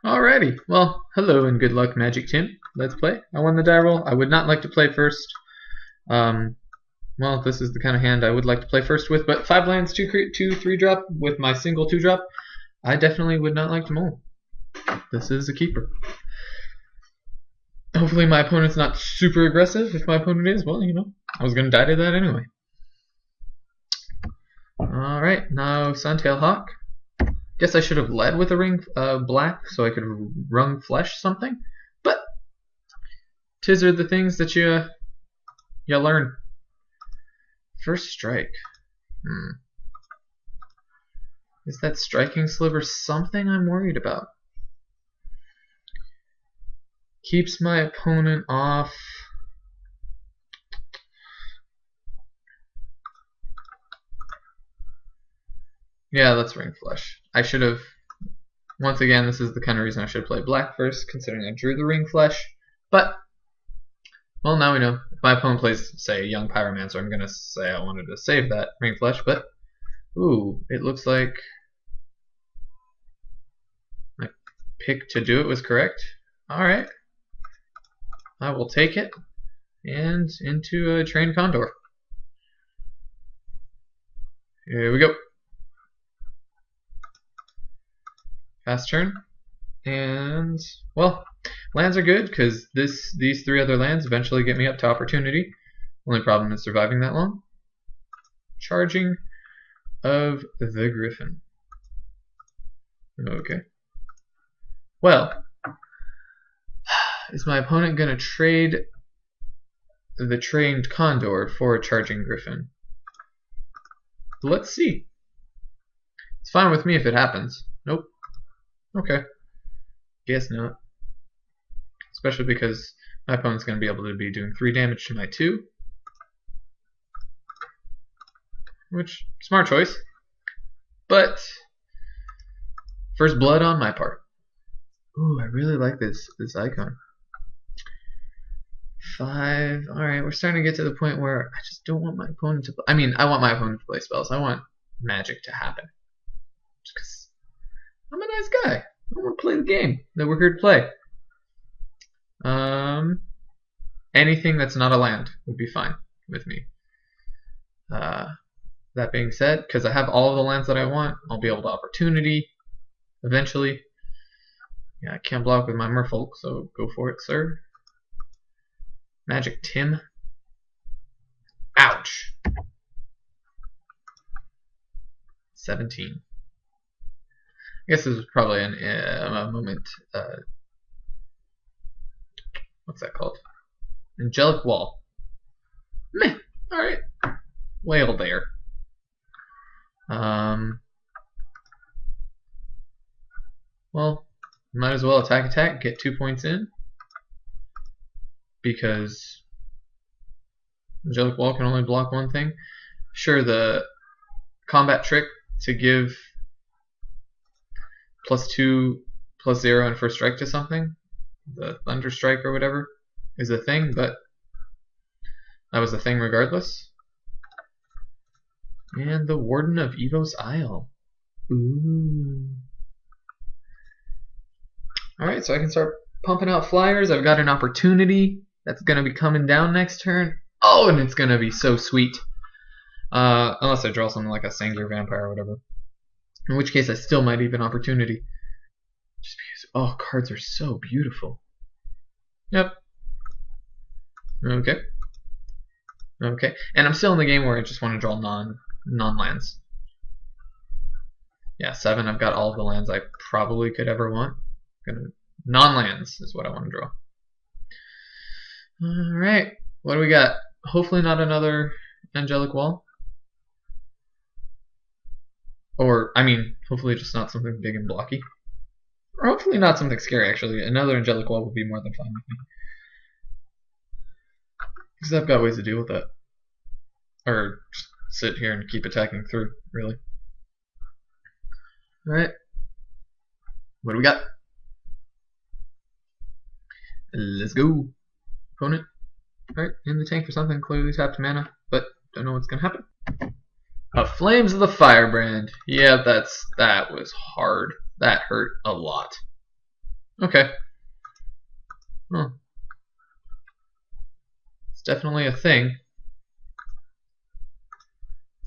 Alrighty, well, hello and good luck, Magic Tim. Let's play. I won the die roll. I would not like to play first. Well, this is the kind of hand I would like to play first with, but 5 lands, 2 3-drop with my single 2-drop, I definitely would not like to mull. This is a keeper. Hopefully my opponent's not super aggressive. If my opponent is, well, you know, I was going to die to that anyway. Alright, now Suntail Hawk. Guess I should have led with a ring black so I could rung flesh something, but tis are the things that you learn. First strike. Is that striking sliver something I'm worried about? Keeps my opponent off. Yeah, let's ring flesh. I should have, once again, this is the kind of reason I should play black first, considering I drew the ring flesh. But, well, now we know. If my opponent plays, say, Young Pyromancer, I'm going to say I wanted to save that ring flesh, but, ooh, it looks like my pick to do it was correct. Alright. I will take it, and into a Trained Condor. Here we go. Fast turn, and well, lands are good because these 3 other lands eventually get me up to opportunity. Only problem is surviving that long. Charging of the Griffin. Okay. Well, is my opponent gonna trade the Trained Condor for a Charging Griffin? Let's see. It's fine with me if it happens. Nope. Okay. Guess not. Especially because my opponent's going to be able to be doing 3 damage to my 2. Which, smart choice. But, first blood on my part. Ooh, I really like this icon. 5. Alright, we're starting to get to the point where I just don't want my opponent to play. I mean, I want my opponent to play spells. I want magic to happen. Just because I'm a nice guy. I want to play the game that we're here to play. Anything that's not a land would be fine with me. That being said, because I have all of the lands that I want, I'll be able to opportunity eventually. Yeah, I can't block with my Merfolk, so go for it, sir. Magic Tim. Ouch. 17. I guess this was probably a moment. What's that called? Angelic Wall. Meh. Alright. Whale there. Well, might as well attack, get 2 points in. Because Angelic Wall can only block one thing. Sure, the combat trick to give +2, +0 and first strike to something, the Thunder Strike or whatever, is a thing, but that was a thing regardless. And the Warden of Evo's Isle. Ooh. Alright, so I can start pumping out flyers. I've got an opportunity that's going to be coming down next turn. Oh, and it's going to be so sweet. Unless I draw something like a Sangir Vampire or whatever. In which case I still might even opportunity. Just because, oh, cards are so beautiful. Yep. Okay. Okay. And I'm still in the game where I just want to draw non-lands. Yeah, 7. I've got all of the lands I probably could ever want. Non-lands is what I want to draw. Alright. What do we got? Hopefully not another Angelic Wall. Or, I mean, hopefully just not something big and blocky. Or hopefully not something scary, actually. Another Angelic Wall would be more than fine with me. Because I've got ways to deal with that. Or just sit here and keep attacking through, really. Alright. What do we got? Let's go. Opponent. Alright, in the tank for something. Clearly tapped mana, but don't know what's going to happen. Flames of the Firebrand. Yeah, that was hard. That hurt a lot. Okay. Well, it's definitely a thing.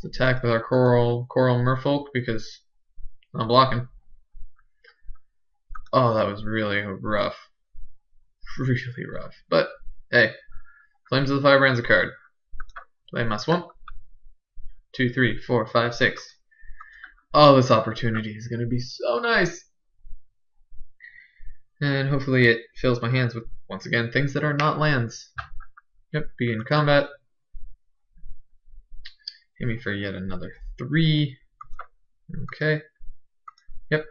Let's attack with our coral merfolk because I'm blocking. Oh, that was really rough. Really rough. But hey, Flames of the Firebrand's a card. Play my swamp. 2, 3, 4, 5, 6. Oh, this opportunity is gonna be so nice. And hopefully it fills my hands with, once again, things that are not lands. Yep, be in combat. Hit me for yet another 3. Okay. Yep.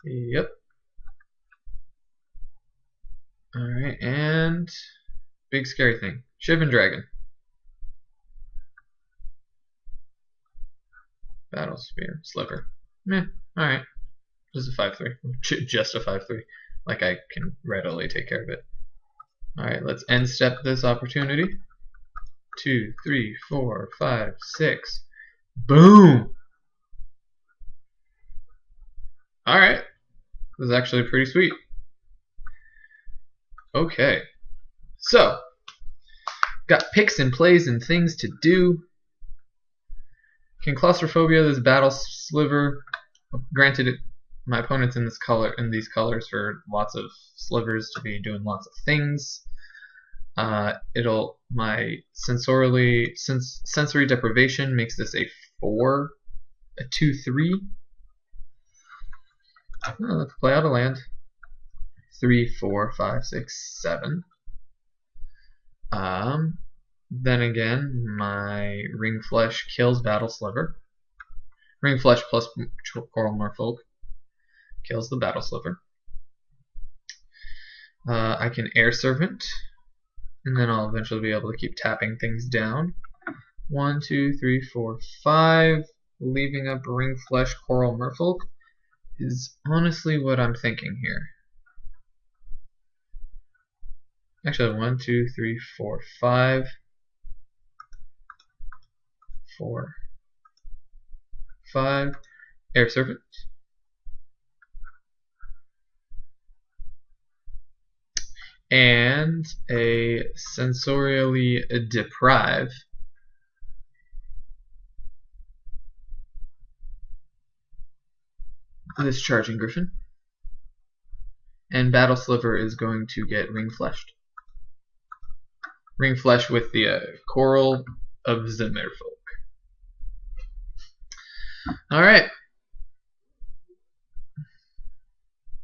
Yep. Alright, and big scary thing. Shivan Dragon. Battle Spear. Sliver. Meh. Alright. Just a 5-3. Just a 5-3. Like I can readily take care of it. Alright, let's end step this opportunity. 2, 3, 4, 5, 6. Boom! Alright. This is actually pretty sweet. Okay. So, got picks and plays and things to do. Can Claustrophobia this Battle Sliver? Granted, my opponent's in these colors for lots of slivers to be doing lots of things. My sensory deprivation makes this a 4, a 2-3. Let's play out a land. 3, 4, 5, 6, 7. Then again, my Ring Flesh kills Battle Sliver. Ring Flesh plus Coral Merfolk kills the Battle Sliver. I can Air Servant, and then I'll eventually be able to keep tapping things down. 1, 2, 3, 4, 5. Leaving up Ring Flesh Coral Merfolk is honestly what I'm thinking here. Actually, 1, 2, 3, 4, 5. 4, 5. Air Servant. And a sensorially deprive. This Charging Griffin. And Battle Sliver is going to get Ring Fleshed. Ring Flesh with the Coral of the Merfolk. Alright.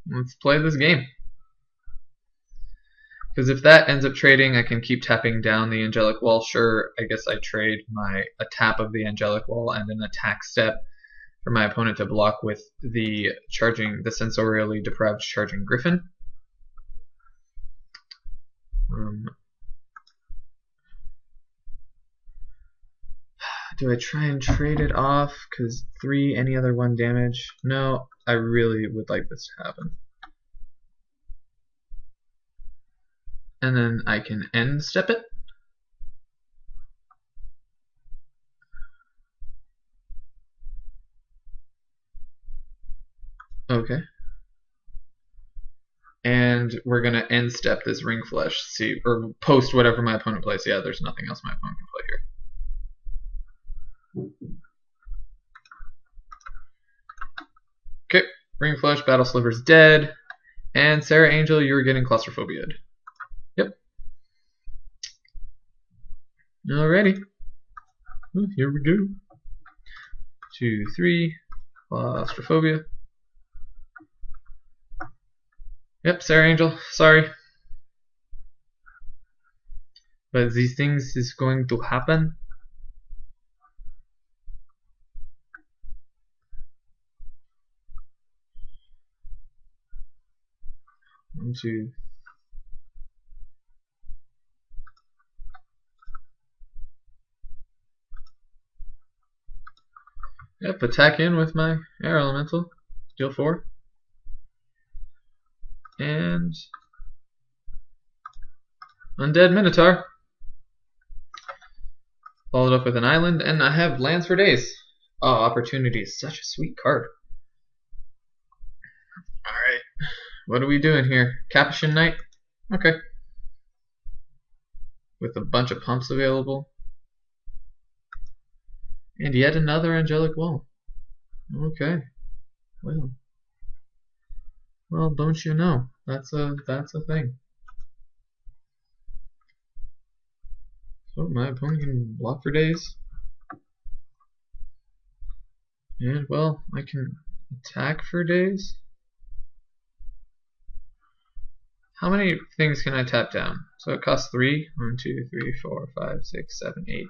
Let's play this game. Because if that ends up trading, I can keep tapping down the Angelic Wall. Sure, I guess I trade a tap of the Angelic Wall and an attack step for my opponent to block with the sensorially deprived Charging Griffin. Do I try and trade it off? Because 3, any other 1 damage? No, I really would like this to happen. And then I can end step it. Okay. And we're going to end step this Ring Flesh, see, or post whatever my opponent plays. Yeah, there's nothing else my opponent can play here. Okay, Ring Flesh, Battle Sliver's dead. And Sarah Angel, you're getting Claustrophobia'd. Yep. Alrighty. Well, here we go. 2, 3, Claustrophobia. Yep, Sarah Angel, sorry. But these things is going to happen. One, two. Yep, attack in with my Air Elemental. Deal 4. And Undead Minotaur. Followed up with an island, and I have lands for days. Oh, Opportunity is such a sweet card. What are we doing here? Capuchin Knight? Okay. With a bunch of pumps available. And yet another angelic wall. Okay. Well, don't you know? That's a thing. So my opponent can block for days. And well, I can attack for days. How many things can I tap down? So it costs 3. 1, 2, 3, 4, 5, 6, 7, 8,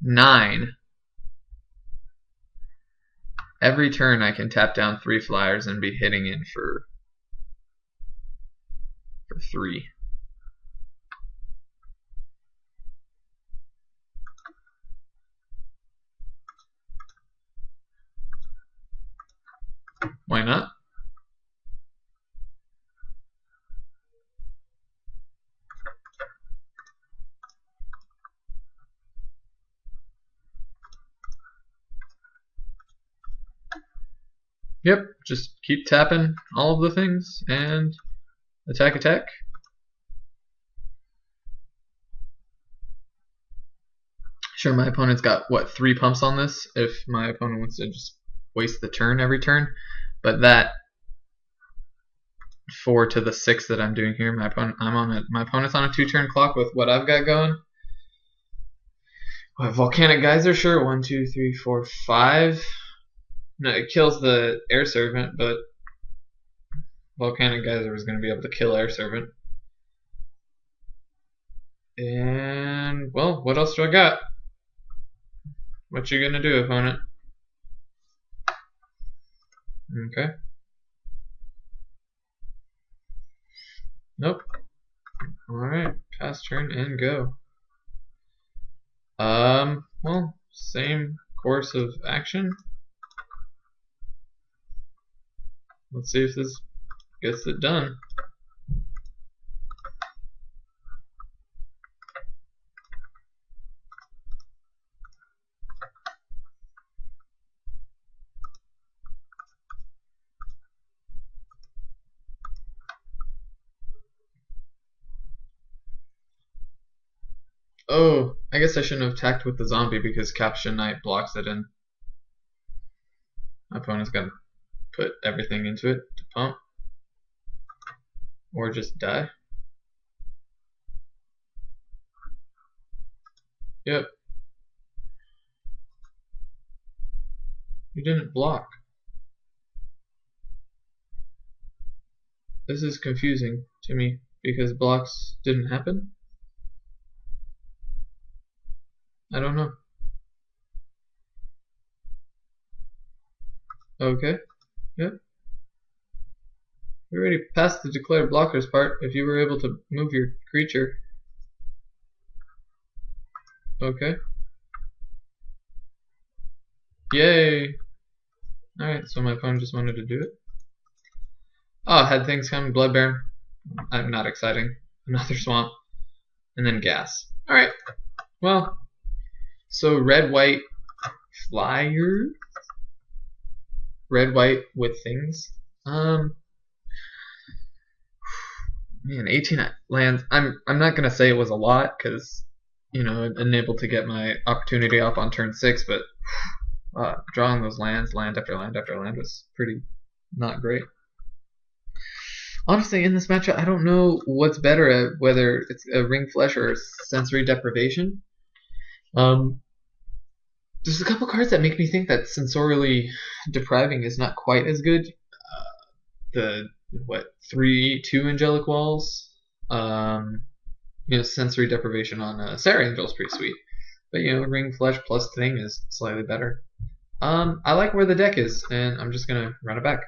9. Every turn I can tap down 3 flyers and be hitting in for 3. Why not? Yep, just keep tapping all of the things and attack, attack. Sure, my opponent's got, what, 3 pumps on this if my opponent wants to just waste the turn every turn. But that 4 to the 6 that I'm doing here, my opponent's on a 2-turn clock with what I've got going. What, Volcanic Geyser? Sure, 1, 2, 3, 4, 5. No, it kills the Air Servant, but Volcanic Geyser is going to be able to kill Air Servant. And, well, what else do I got? What you gonna do, opponent? Okay. Nope. Alright, pass turn and go. Well, same course of action. Let's see if this gets it done. Oh, I guess I shouldn't have attacked with the zombie because Capuchin Knight blocks it in. My opponent's gonna put everything into it to pump. Or just die. Yep. You didn't block. This is confusing to me because blocks didn't happen. I don't know. Okay. Yep. We already passed the declared blockers part if you were able to move your creature. Okay. Yay! Alright, so my opponent just wanted to do it. Oh, had things coming. Blood Baron. Not exciting. Another swamp. And then gas. Alright. Well, so red, white, flyer. Red, white with things. Man, 18 lands. I'm not gonna say it was a lot because I'm able to get my opportunity off on turn 6, but drawing those lands, land after land after land, was pretty not great. Honestly, in this matchup, I don't know what's better at whether it's a ring flesh or sensory deprivation. There's a couple cards that make me think that sensorially depriving is not quite as good. The 3/2 angelic walls. Sensory deprivation on Sarah Angel is pretty sweet, but ring flesh plus thing is slightly better. I like where the deck is, and I'm just gonna run it back.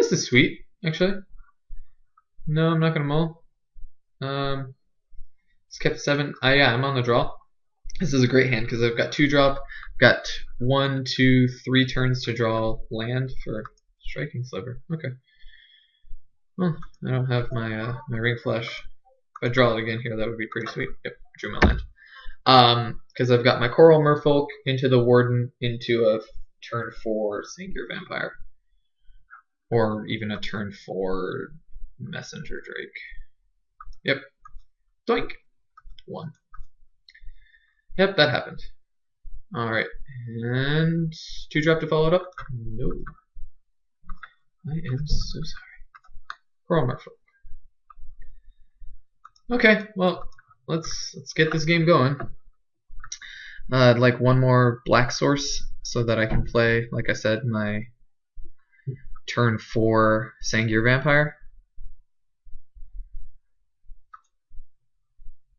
This is sweet, actually. No, I'm not gonna mull. Skip 7. Yeah, I'm on the draw. This is a great hand because I've got 2-drop, got 1, 2, 3 turns to draw land for Striking Sliver. Okay. Well, I don't have my my ring flesh. If I draw it again here, that would be pretty sweet. Yep, drew my land. Because I've got my Coral Merfolk into the Warden into a turn 4 Singular Vampire. Or even a turn 4 Messenger Drake. Yep. Doink. 1. Yep, that happened. Alright. And 2-drop to follow it up? No. I am so sorry. Coral Merfolk. Okay, well, let's get this game going. I'd like one more black source so that I can play, like I said, my turn 4 Sangir Vampire.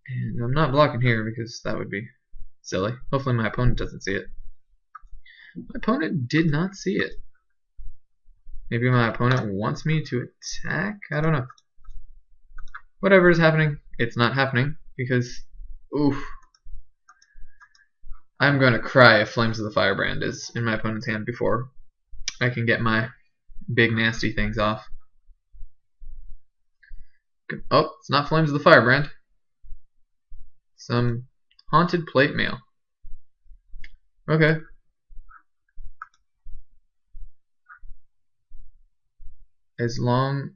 And I'm not blocking here because that would be silly. Hopefully my opponent doesn't see it. My opponent did not see it. Maybe my opponent wants me to attack? I don't know. Whatever is happening, it's not happening because, oof. I'm going to cry if Flames of the Firebrand is in my opponent's hand before I can get my big nasty things off. Oh, it's not Flames of the Firebrand. Some Haunted Plate Mail. Okay. As long...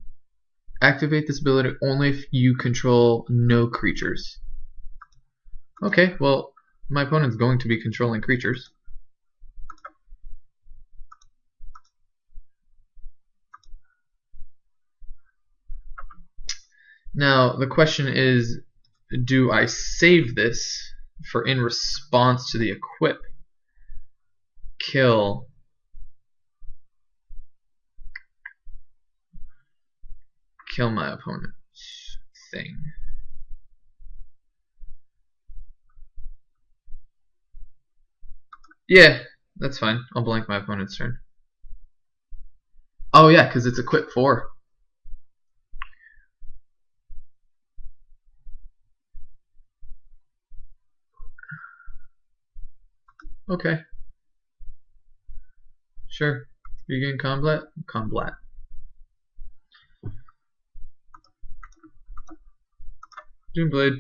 Activate this ability only if you control no creatures. Okay, well, my opponent's going to be controlling creatures. Now, the question is, do I save this for in response to the equip? Kill my opponent's thing. Yeah, that's fine. I'll blank my opponent's turn. Oh yeah, because it's equip 4. Okay. Sure. Begin combat. Combat. Doomblade.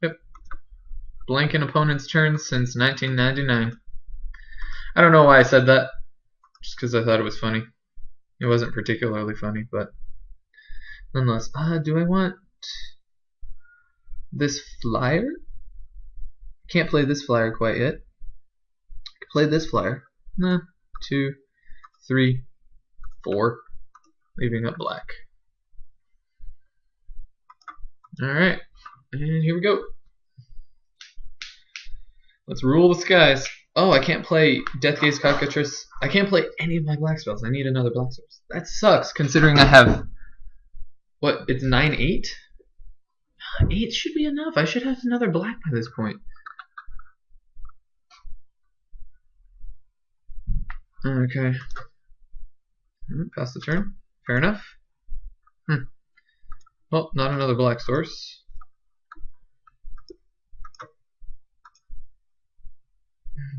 Yep. Blanking opponent's turn since 1999. I don't know why I said that. Just because I thought it was funny. It wasn't particularly funny, but nonetheless. Do I want this flyer? Can't play this flyer quite yet. Play this flyer. 2, 3, 4. Leaving up black. Alright. And here we go. Let's rule the skies. Oh, I can't play Deathgaze Cockatrice. I can't play any of my black spells. I need another black source. That sucks, considering I have... What? It's 9-8? 8 should be enough. I should have another black by this point. Okay. Pass the turn. Fair enough. Well, not another black source.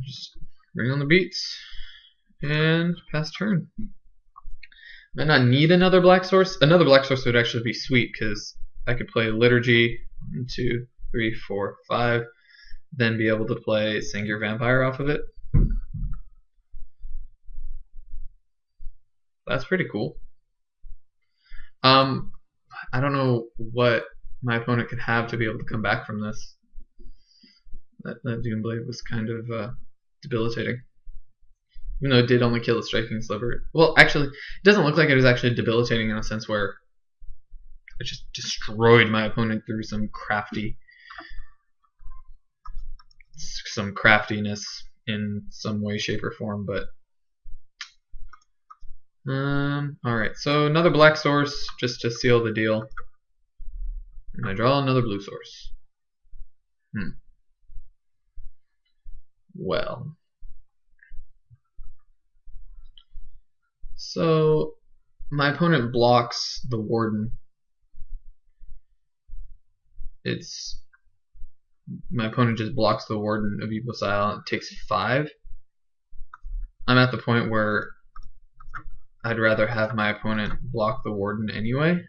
Just bring on the beats. And pass turn. Might not need another black source. Another black source would actually be sweet because I could play Liturgy 1, 2, 3, 4, 5, then be able to play Sangir Vampire off of it. That's pretty cool. I don't know what my opponent could have to be able to come back from this. That Doomblade was kind of debilitating. Even though it did only kill the Striking Sliver. Well, actually, it doesn't look like it was actually debilitating in a sense where it just destroyed my opponent through some craftiness in some way, shape, or form. But alright, so another black source just to seal the deal. And I draw another blue source. Well. So my opponent blocks the Warden. My opponent just blocks the Warden of Evil Style. It takes 5. I'm at the point where I'd rather have my opponent block the Warden anyway.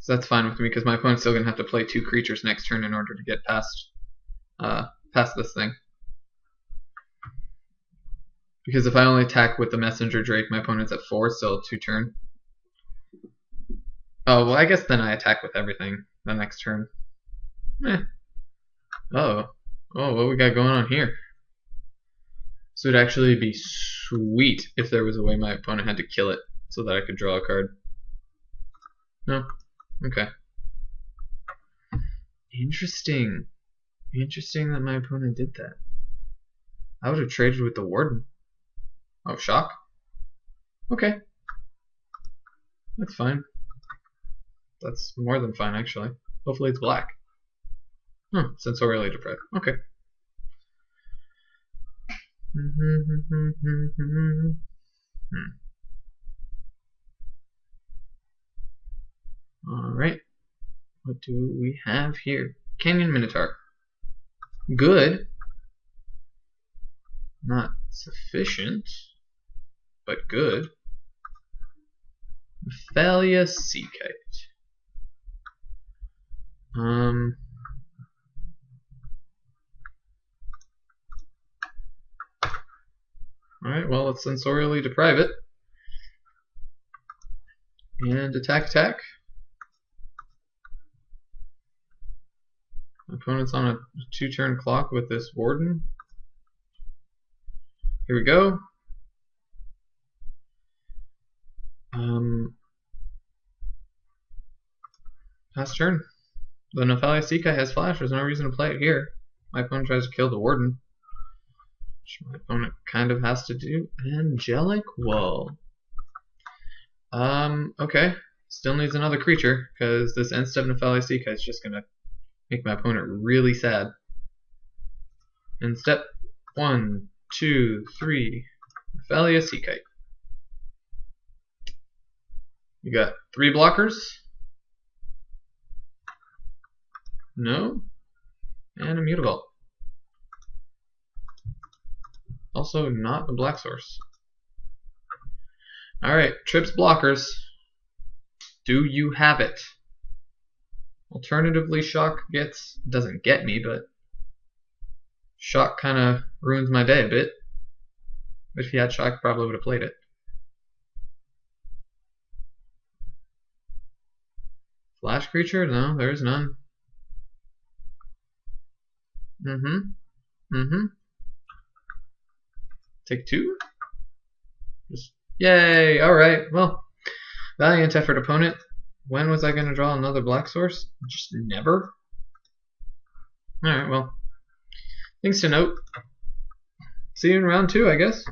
So that's fine with me because my opponent's still gonna have to play 2 creatures next turn in order to get past this thing. Because if I only attack with the Messenger Drake, my opponent's at 4, still 2 turn. Oh, well, I guess then I attack with everything the next turn. Oh, what we got going on here? So it'd actually be sweet if there was a way my opponent had to kill it so that I could draw a card. No? Okay. Interesting. Interesting that my opponent did that. I would have traded with the Warden. Oh, shock? Okay. That's fine. That's more than fine, actually. Hopefully it's black. Sensorially deprived. Okay. Alright. What do we have here? Canyon Minotaur. Good. Not sufficient, but good. Thalia Sea Kite. Alright, well, let's sensorially deprive it. And attack. My opponent's on a 2-turn clock with this Warden. Here we go. Pass turn. The Nephalia Sea Kite has flash. There's no reason to play it here. My opponent tries to kill the Warden, which my opponent kind of has to do. Angelic Wall. Okay. Still needs another creature, because this end step Nephalia Sea Kite is just going to make my opponent really sad. End step 1, 2, 3. Nephalia Sea Kite. You got 3 blockers. No. And a Mutavault. Also not a black source. Alright, trips blockers. Do you have it? Alternatively, shock doesn't get me, but shock kind of ruins my day a bit. But if he had shock, probably would have played it. Flash creature? No, there's none. Take 2? Just yay! Alright, well, valiant effort, opponent. When was I going to draw another black source? Just never? Alright, well, things to note. See you in round 2, I guess.